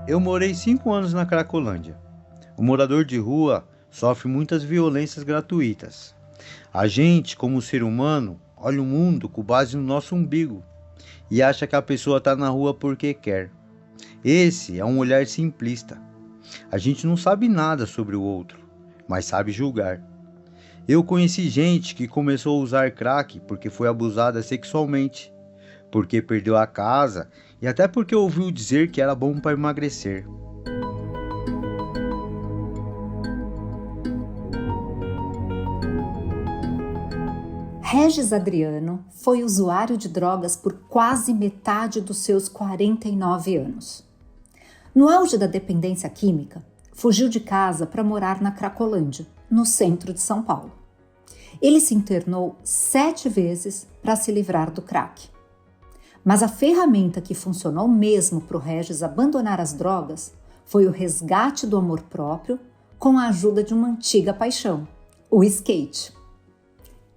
Eu morei 5 anos na Cracolândia. O morador de rua sofre muitas violências gratuitas. A gente, como ser humano, olha o mundo com base no nosso umbigo e acha que a pessoa está na rua porque quer. Esse é um olhar simplista. A gente não sabe nada sobre o outro, mas sabe julgar. Eu conheci gente que começou a usar crack porque foi abusada sexualmente, porque perdeu a casa e até porque ouviu dizer que era bom para emagrecer. Regis Adriano foi usuário de drogas por quase metade dos seus 49 anos. No auge da dependência química, fugiu de casa para morar na Cracolândia, no centro de São Paulo. Ele se internou 7 vezes para se livrar do crack. Mas a ferramenta que funcionou mesmo para o Regis abandonar as drogas foi o resgate do amor próprio com a ajuda de uma antiga paixão, o skate.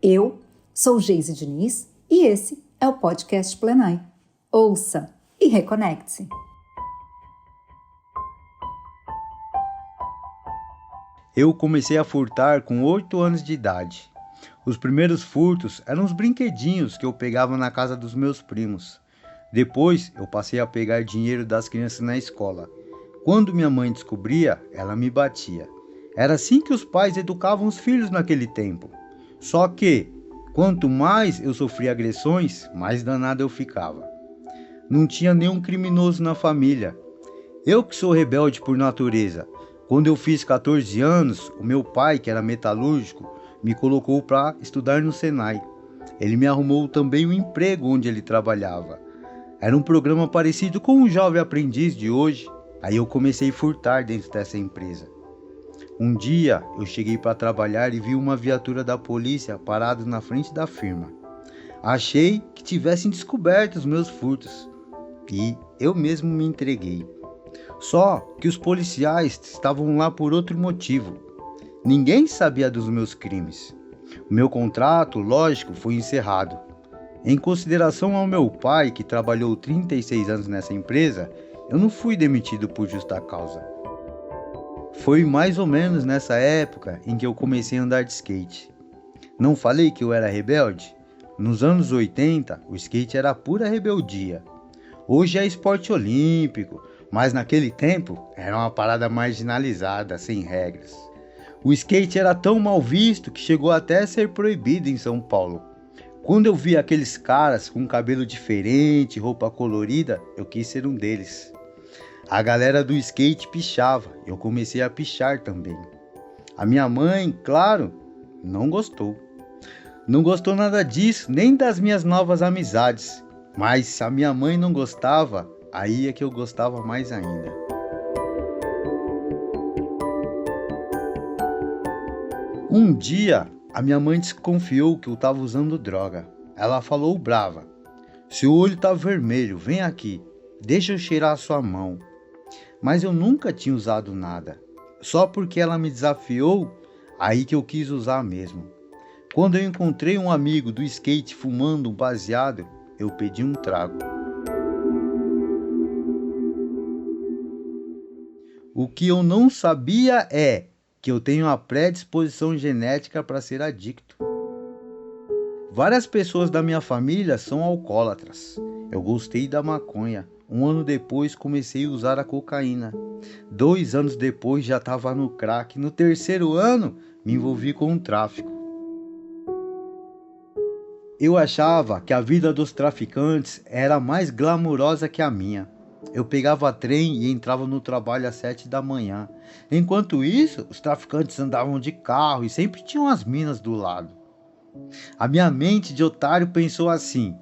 Eu sou Geise Diniz e esse é o podcast Plenai. Ouça e reconecte-se. Eu comecei a furtar com 8 anos de idade. Os primeiros furtos eram os brinquedinhos que eu pegava na casa dos meus primos. Depois eu passei a pegar dinheiro das crianças na escola. Quando minha mãe descobria, ela me batia. Era assim que os pais educavam os filhos naquele tempo. Só que, quanto mais eu sofria agressões, mais danado eu ficava. Não tinha nenhum criminoso na família. Eu que sou rebelde por natureza. Quando eu fiz 14 anos, o meu pai, que era metalúrgico, me colocou para estudar no Senai. Ele me arrumou também um emprego onde ele trabalhava. Era um programa parecido com o Jovem Aprendiz de hoje. Aí eu comecei a furtar dentro dessa empresa. Um dia eu cheguei para trabalhar e vi uma viatura da polícia parada na frente da firma. Achei que tivessem descoberto os meus furtos e eu mesmo me entreguei. Só que os policiais estavam lá por outro motivo. Ninguém sabia dos meus crimes. O meu contrato, lógico, foi encerrado. Em consideração ao meu pai, que trabalhou 36 anos nessa empresa, eu não fui demitido por justa causa. Foi mais ou menos nessa época em que eu comecei a andar de skate. Não falei que eu era rebelde? Nos anos 80, o skate era pura rebeldia. Hoje é esporte olímpico, mas naquele tempo era uma parada marginalizada, sem regras. O skate era tão mal visto que chegou até a ser proibido em São Paulo. Quando eu vi aqueles caras com cabelo diferente, roupa colorida, eu quis ser um deles. A galera do skate pichava, eu comecei a pichar também. A minha mãe, claro, não gostou. Não gostou nada disso, nem das minhas novas amizades. Mas se a minha mãe não gostava, aí é que eu gostava mais ainda. Um dia, a minha mãe desconfiou que eu estava usando droga. Ela falou brava: "Seu olho tá vermelho, vem aqui, deixa eu cheirar a sua mão." Mas eu nunca tinha usado nada. Só porque ela me desafiou, aí que eu quis usar mesmo. Quando eu encontrei um amigo do skate fumando um baseado, eu pedi um trago. O que eu não sabia é que eu tenho uma predisposição genética para ser adicto. Várias pessoas da minha família são alcoólatras. Eu gostei da maconha. 1 ano depois comecei a usar a cocaína. 2 anos depois já estava no crack. No 3º ano me envolvi com o tráfico. Eu achava que a vida dos traficantes era mais glamurosa que a minha. Eu pegava trem e entrava no trabalho às 7 da manhã. Enquanto isso, os traficantes andavam de carro e sempre tinham as minas do lado. A minha mente de otário pensou assim: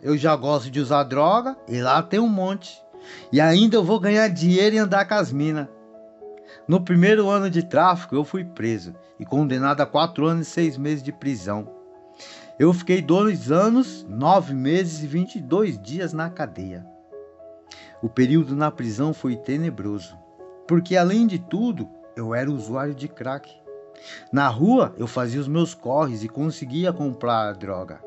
eu já gosto de usar droga e lá tem um monte. E ainda eu vou ganhar dinheiro e andar com as minas. No 1º ano de tráfico eu fui preso e condenado a 4 anos e 6 meses de prisão. Eu fiquei 2 anos, 9 meses e 22 dias na cadeia. O período na prisão foi tenebroso, porque além de tudo, eu era usuário de crack. Na rua, eu fazia os meus corres e conseguia comprar a droga.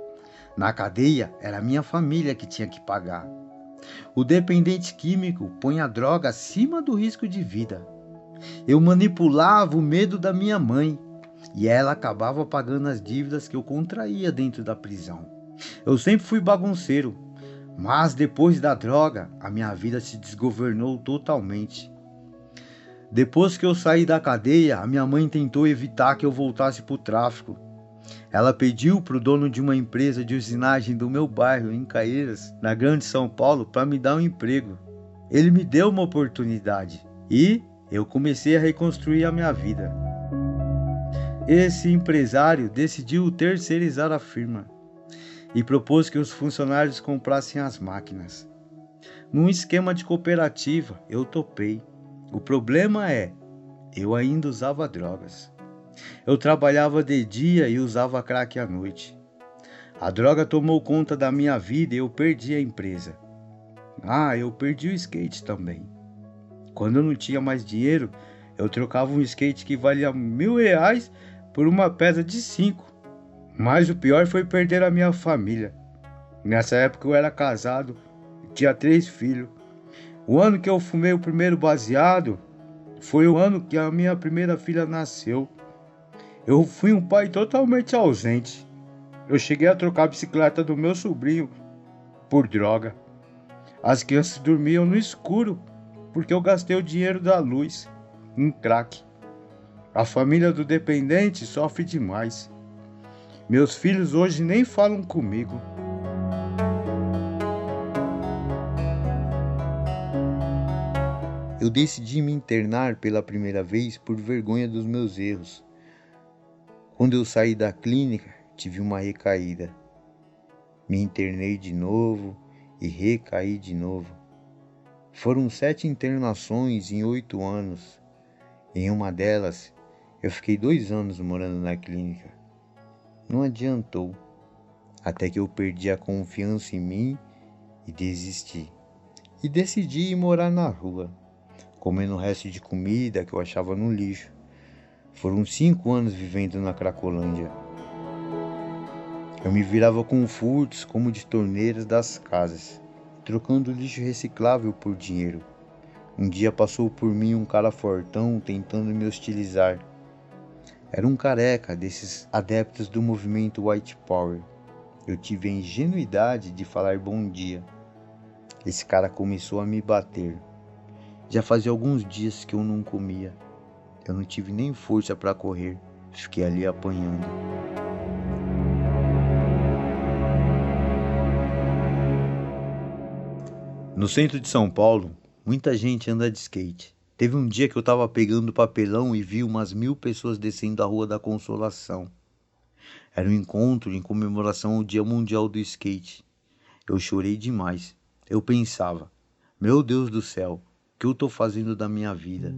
Na cadeia, era a minha família que tinha que pagar. O dependente químico põe a droga acima do risco de vida. Eu manipulava o medo da minha mãe e ela acabava pagando as dívidas que eu contraía dentro da prisão. Eu sempre fui bagunceiro, mas depois da droga, a minha vida se desgovernou totalmente. Depois que eu saí da cadeia, a minha mãe tentou evitar que eu voltasse para o tráfico. Ela pediu para o dono de uma empresa de usinagem do meu bairro, em Caieiras, na Grande São Paulo, para me dar um emprego. Ele me deu uma oportunidade e eu comecei a reconstruir a minha vida. Esse empresário decidiu terceirizar a firma e propôs que os funcionários comprassem as máquinas. Num esquema de cooperativa, eu topei. O problema é, eu ainda usava drogas. Eu trabalhava de dia e usava crack à noite. A droga tomou conta da minha vida e eu perdi a empresa. Eu perdi o skate também. Quando eu não tinha mais dinheiro, eu trocava um skate que valia R$1.000 por uma peça de 5. Mas o pior foi perder a minha família. Nessa época eu era casado e tinha 3 filhos. O ano que eu fumei o primeiro baseado foi o ano que a minha primeira filha nasceu. Eu fui um pai totalmente ausente. Eu cheguei a trocar a bicicleta do meu sobrinho por droga. As crianças dormiam no escuro porque eu gastei o dinheiro da luz em crack. A família do dependente sofre demais. Meus filhos hoje nem falam comigo. Eu decidi me internar pela primeira vez por vergonha dos meus erros. Quando eu saí da clínica, tive uma recaída. Me internei de novo e recaí de novo. Foram 7 internações em 8 anos. Em uma delas, eu fiquei 2 anos morando na clínica. Não adiantou, até que eu perdi a confiança em mim e desisti. E decidi ir morar na rua, comendo o resto de comida que eu achava no lixo. Foram 5 anos vivendo na Cracolândia. Eu me virava com furtos como de torneiras das casas, trocando lixo reciclável por dinheiro. Um dia passou por mim um cara fortão tentando me hostilizar. Era um careca desses adeptos do movimento White Power. Eu tive a ingenuidade de falar bom dia. Esse cara começou a me bater. Já fazia alguns dias que eu não comia. Eu não tive nem força para correr. Fiquei ali apanhando. No centro de São Paulo, muita gente anda de skate. Teve um dia que eu estava pegando papelão e vi umas 1.000 pessoas descendo a Rua da Consolação. Era um encontro em comemoração ao Dia Mundial do Skate. Eu chorei demais. Eu pensava, meu Deus do céu, o que eu estou fazendo da minha vida?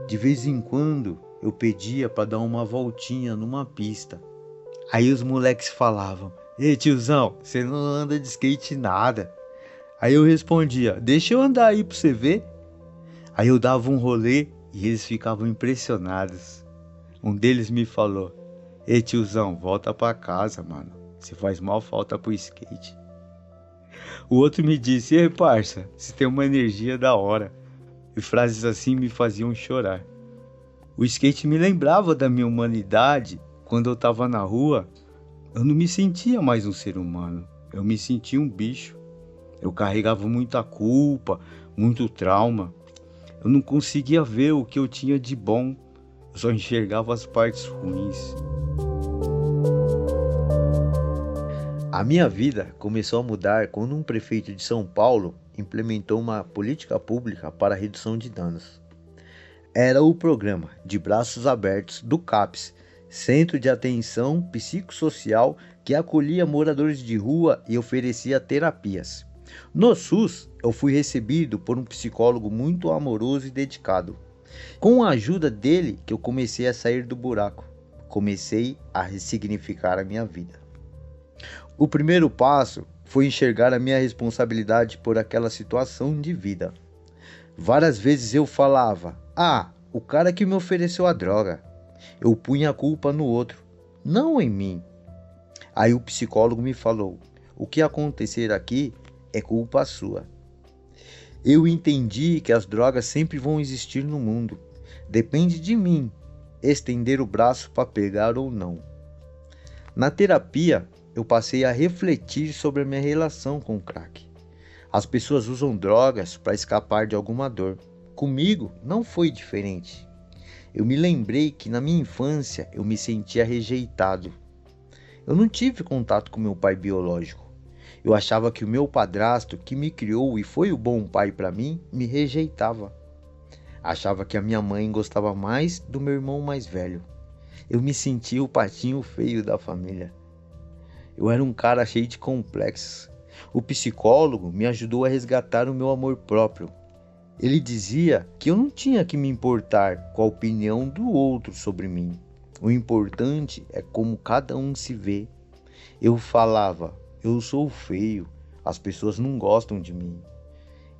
De vez em quando eu pedia para dar uma voltinha numa pista. Aí os moleques falavam, ei tiozão, você não anda de skate nada. Aí eu respondia, deixa eu andar aí pra você ver. Aí eu dava um rolê e eles ficavam impressionados. Um deles me falou, ei tiozão, volta pra casa, mano. Você faz mal falta pro skate. O outro me disse, ei parça, você tem uma energia da hora. E frases assim me faziam chorar. O skate me lembrava da minha humanidade. Quando eu tava na rua, eu não me sentia mais um ser humano. Eu me sentia um bicho. Eu carregava muita culpa, muito trauma. Eu não conseguia ver o que eu tinha de bom. Eu só enxergava as partes ruins. A minha vida começou a mudar quando um prefeito de São Paulo implementou uma política pública para a redução de danos. Era o programa de braços abertos do CAPS, Centro de Atenção Psicossocial, que acolhia moradores de rua e oferecia terapias. No SUS, eu fui recebido por um psicólogo muito amoroso e dedicado. Com a ajuda dele que eu comecei a sair do buraco. Comecei a ressignificar a minha vida. O primeiro passo foi enxergar a minha responsabilidade por aquela situação de vida. Várias vezes eu falava, o cara que me ofereceu a droga. Eu punha a culpa no outro, não em mim. Aí o psicólogo me falou, O que acontecer aqui é culpa sua. Eu entendi que as drogas sempre vão existir no mundo. Depende de mim estender o braço para pegar ou não. Na terapia, eu passei a refletir sobre a minha relação com o crack. As pessoas usam drogas para escapar de alguma dor. Comigo não foi diferente. Eu me lembrei que na minha infância eu me sentia rejeitado. Eu não tive contato com meu pai biológico. Eu achava que o meu padrasto, que me criou e foi o bom pai para mim, me rejeitava. Achava que a minha mãe gostava mais do meu irmão mais velho. Eu me sentia o patinho feio da família. Eu era um cara cheio de complexos. O psicólogo me ajudou a resgatar o meu amor próprio. Ele dizia que eu não tinha que me importar com a opinião do outro sobre mim. O importante é como cada um se vê. Eu falava, eu sou feio, as pessoas não gostam de mim.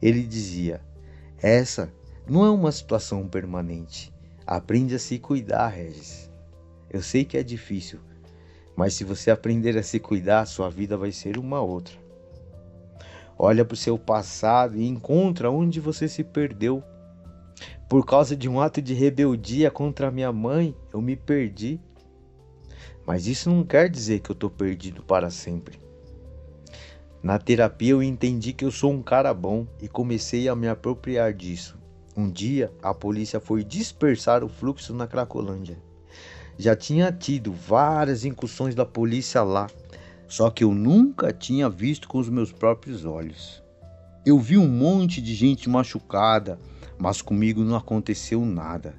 Ele dizia, essa não é uma situação permanente. Aprende a se cuidar, Regis. Eu sei que é difícil, mas se você aprender a se cuidar, sua vida vai ser uma outra. Olha para o seu passado e encontra onde você se perdeu. Por causa de um ato de rebeldia contra minha mãe, eu me perdi. Mas isso não quer dizer que eu estou perdido para sempre. Na terapia eu entendi que eu sou um cara bom e comecei a me apropriar disso. Um dia a polícia foi dispersar o fluxo na Cracolândia. Já tinha tido várias incursões da polícia lá, só que eu nunca tinha visto com os meus próprios olhos. Eu vi um monte de gente machucada, mas comigo não aconteceu nada.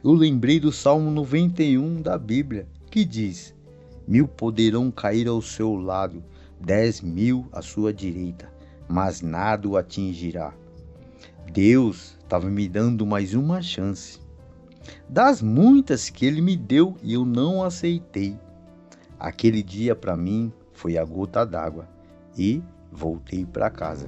Eu lembrei do Salmo 91 da Bíblia, que diz: 1000 poderão cair ao seu lado, 10.000 à sua direita, mas nada o atingirá. Deus estava me dando mais uma chance. Das muitas que Ele me deu e eu não aceitei. Aquele dia para mim foi a gota d'água e voltei para casa.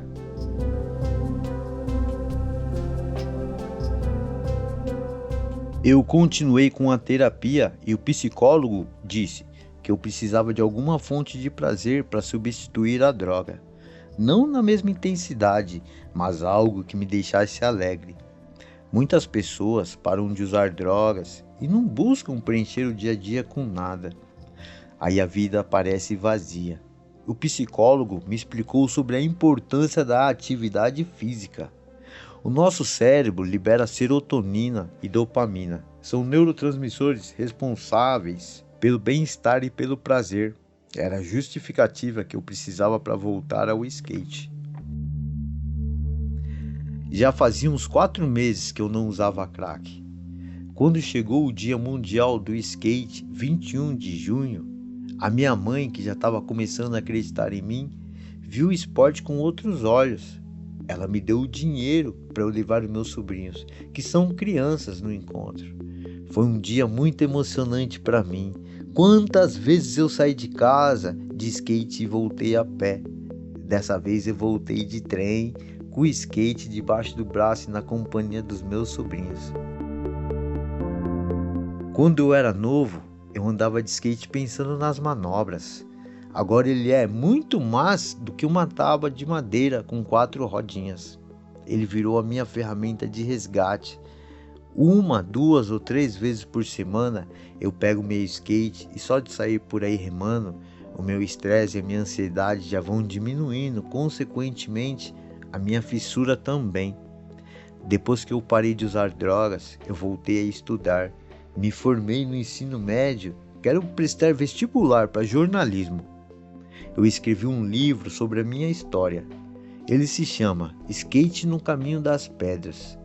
Eu continuei com a terapia e o psicólogo disse que eu precisava de alguma fonte de prazer para substituir a droga. Não na mesma intensidade, mas algo que me deixasse alegre. Muitas pessoas param de usar drogas e não buscam preencher o dia a dia com nada. Aí a vida parece vazia. O psicólogo me explicou sobre a importância da atividade física. O nosso cérebro libera serotonina e dopamina. São neurotransmissores responsáveis pelo bem-estar e pelo prazer. Era a justificativa que eu precisava para voltar ao skate. Já fazia uns 4 meses que eu não usava crack. Quando chegou o Dia Mundial do Skate, 21 de junho, a minha mãe, que já estava começando a acreditar em mim, viu o esporte com outros olhos. Ela me deu o dinheiro para eu levar os meus sobrinhos, que são crianças, no encontro. Foi um dia muito emocionante para mim. Quantas vezes eu saí de casa de skate e voltei a pé. Dessa vez eu voltei de trem, com o skate debaixo do braço e na companhia dos meus sobrinhos. Quando eu era novo, eu andava de skate pensando nas manobras. Agora ele é muito mais do que uma tábua de madeira com 4 rodinhas. Ele virou a minha ferramenta de resgate. 1, 2 ou 3 vezes por semana eu pego meu skate e só de sair por aí remando, o meu estresse e a minha ansiedade já vão diminuindo, consequentemente a minha fissura também. Depois que eu parei de usar drogas, eu voltei a estudar. Me formei no ensino médio, quero prestar vestibular para jornalismo. Eu escrevi um livro sobre a minha história. Ele se chama Skate no Caminho das Pedras.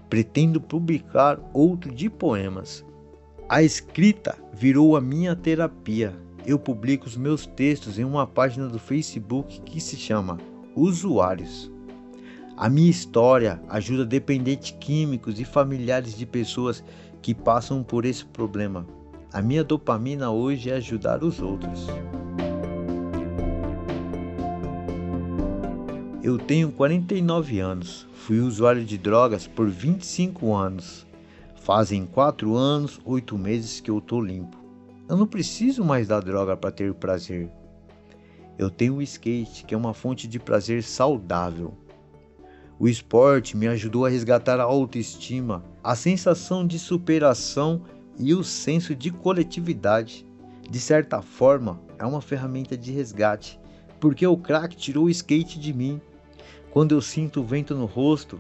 Pretendo publicar outro de poemas. A escrita virou a minha terapia. Eu publico os meus textos em uma página do Facebook que se chama Usuários. A minha história ajuda dependentes químicos e familiares de pessoas que passam por esse problema. A minha dopamina hoje é ajudar os outros. Eu tenho 49 anos, fui usuário de drogas por 25 anos. Fazem 4 anos, 8 meses que eu tô limpo. Eu não preciso mais da droga para ter prazer. Eu tenho o skate, que é uma fonte de prazer saudável. O esporte me ajudou a resgatar a autoestima, a sensação de superação e o senso de coletividade. De certa forma, é uma ferramenta de resgate, porque o crack tirou o skate de mim. Quando eu sinto o vento no rosto,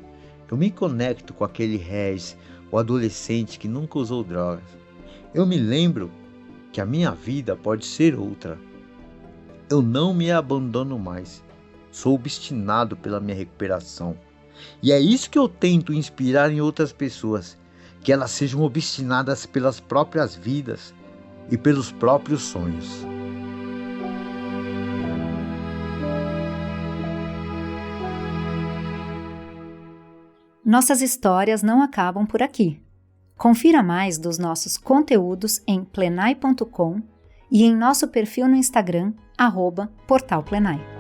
eu me conecto com aquele Regis, o adolescente que nunca usou drogas. Eu me lembro que a minha vida pode ser outra. Eu não me abandono mais. Sou obstinado pela minha recuperação. E é isso que eu tento inspirar em outras pessoas, que elas sejam obstinadas pelas próprias vidas e pelos próprios sonhos. Nossas histórias não acabam por aqui. Confira mais dos nossos conteúdos em plenai.com e em nosso perfil no Instagram, @portalplenai.